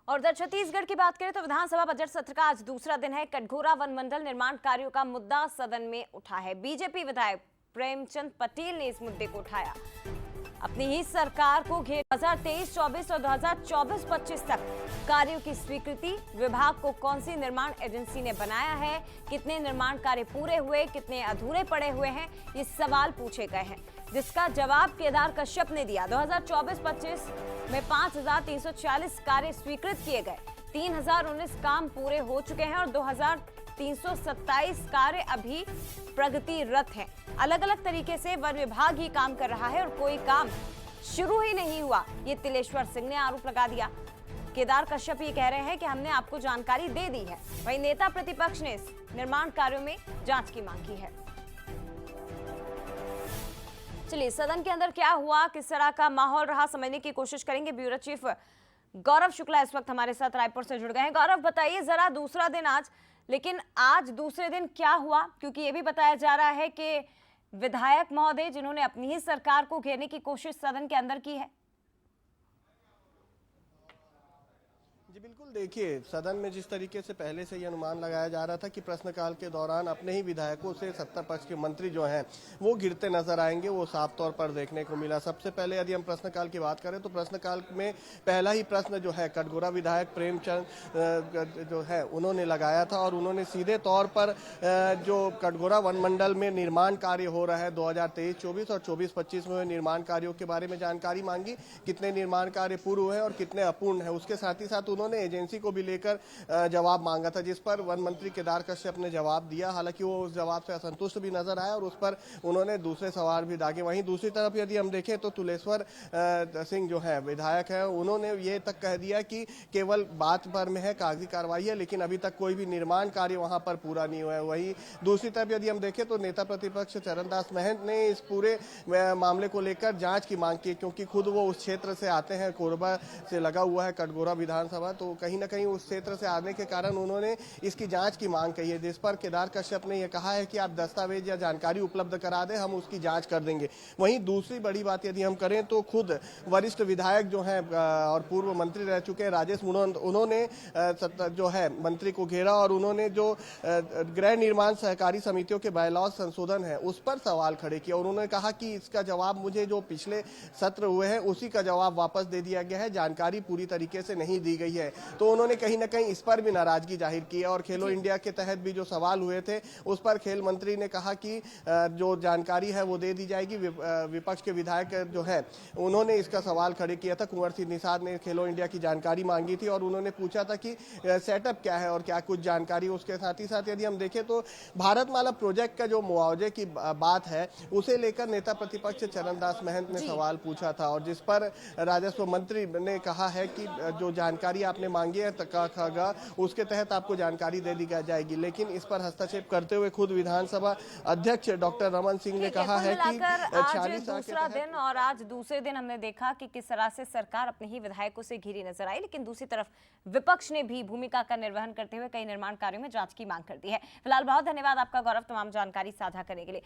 और उधर छत्तीसगढ़ की बात करें तो विधानसभा बजट सत्र का आज दूसरा दिन है। कटघोरा वन मंडल निर्माण कार्यों का मुद्दा सदन में उठा है। बीजेपी विधायक प्रेमचंद पटेल ने इस मुद्दे को उठाया। अपनी ही सरकार को घेर 2023-24 और 2024-25 तक कार्यों की स्वीकृति, विभाग को कौन सी निर्माण एजेंसी ने बनाया है, कितने निर्माण कार्य पूरे हुए, कितने अधूरे पड़े हुए हैं, ये सवाल पूछे गए हैं, जिसका जवाब केदार कश्यप ने दिया। 2024-25 में 5,340 कार्य स्वीकृत किए गए, 3,019 काम पूरे हो चुके हैं और 2,327 कार्य अभी प्रगतिरत हैं। अलग अलग तरीके से वन विभाग ही काम कर रहा है और कोई काम शुरू ही नहीं हुआ, ये तिलेश्वर सिंह ने आरोप लगा दिया। केदार कश्यप ये कह रहे हैं कि हमने आपको जानकारी दे दी है। वहीं नेता प्रतिपक्ष ने इस निर्माण कार्यों में जांच की मांग की है। चलिए, सदन के अंदर क्या हुआ, किस तरह का माहौल रहा, समझने की कोशिश करेंगे। ब्यूरो चीफ गौरव शुक्ला इस वक्त हमारे साथ रायपुर से जुड़ गए हैं। गौरव, बताइए जरा, दूसरा दिन आज, लेकिन आज दूसरे दिन क्या हुआ, क्योंकि ये भी बताया जा रहा है कि विधायक महोदय जिन्होंने अपनी ही सरकार को घेरने की कोशिश सदन के अंदर की है। जी बिल्कुल, देखिए सदन में जिस तरीके से पहले से ये अनुमान लगाया जा रहा था कि प्रश्नकाल के दौरान अपने ही विधायकों से सत्ता पक्ष के मंत्री जो हैं वो गिरते नजर आएंगे, वो साफ तौर पर देखने को मिला। सबसे पहले यदि हम प्रश्नकाल की बात करें तो प्रश्नकाल में पहला ही प्रश्न जो है कटघोरा विधायक प्रेमचंद जो है उन्होंने लगाया था और उन्होंने सीधे तौर पर जो कटघोरा वन मंडल में निर्माण कार्य हो रहा है 2023-24 और 24-25 में निर्माण कार्यों के बारे में जानकारी मांगी, कितने निर्माण कार्य पूर्ण हुए और कितने अपूर्ण है। उसके साथ ही साथ उन्होंने एजेंसी को भी लेकर जवाब मांगा था, जिस पर वन मंत्री केदार कश्यप ने जवाब दिया। हालांकि वो उस जवाब से असंतुष्ट भी नजर आया और उस पर उन्होंने दूसरे सवाल भी दागे। वहीं दूसरी तरफ यदि हम देखें तो तिलेश्वर सिंह जो है विधायक है, उन्होंने ये तक कह दिया कि केवल बात पर में है, कागजी कार्रवाई है, लेकिन अभी तक कोई भी निर्माण कार्य वहां पर पूरा नहीं हुआ है। वहीं दूसरी तरफ यदि हम देखें तो नेता प्रतिपक्ष चरणदास महंत ने इस पूरे मामले को लेकर जांच की मांग की, क्योंकि खुद वो उस क्षेत्र से आते हैं, कोरबा से लगा हुआ है कटघोरा विधानसभा, तो कहीं ना कहीं उस क्षेत्र से आने के कारण उन्होंने इसकी जांच की मांग की है, जिस पर केदार कश्यप ने यह कहा है कि आप दस्तावेज या जानकारी उपलब्ध करा दें, हम उसकी जांच कर देंगे। वहीं दूसरी बड़ी बात यदि हम करें तो खुद वरिष्ठ विधायक जो हैं और पूर्व मंत्री रह चुके हैं राजेश मुनोंद, उन्होंने जो है मंत्री को घेरा और उन्होंने जो गृह निर्माण सहकारी समितियों के बायलॉज संशोधन है उस पर सवाल खड़े किया और उन्होंने कहा कि इसका जवाब मुझे जो पिछले सत्र हुए हैं उसी का जवाब वापस दे दिया गया है, जानकारी पूरी तरीके से नहीं दी गई है। तो उन्होंने कहीं ना कहीं इस पर भी नाराजगी जाहिर की है और खेलो इंडिया के तहत भी जो सवाल हुए थे उस पर खेल मंत्री ने कहा कि जो जानकारी है वो दे दी जाएगी। विपक्ष के विधायक जो है उन्होंने इसका सवाल खड़े किया था। कुंवर सिंह निषाद ने खेलो इंडिया की जानकारी मांगी थी और उन्होंने पूछा था कि सेटअप क्या है और क्या कुछ जानकारी। उसके साथ ही साथ यदि हम देखें तो भारतमाला प्रोजेक्ट का जो मुआवजे की बात है उसे लेकर नेता प्रतिपक्ष चरणदास महंत ने सवाल पूछा था और जिस पर राजस्व मंत्री ने कहा है कि जो जानकारी आपने मांगी है उसके तहत आपको जानकारी दे दी जाएगी, लेकिन इस पर हस्तक्षेप करते हुए खुद विधानसभा अध्यक्ष डॉक्टर रमन सिंह ने कहा है कि आज दूसरा दिन और आज दूसरे दिन हमने देखा कि किस तरह से सरकार अपने ही विधायकों से घिरी नजर आई, लेकिन दूसरी तरफ विपक्ष ने भी भूमिका का निर्वहन करते हुए कई निर्माण कार्यों में जांच की मांग कर दी है। फिलहाल बहुत धन्यवाद आपका गौरव, तमाम जानकारी साझा करने के लिए।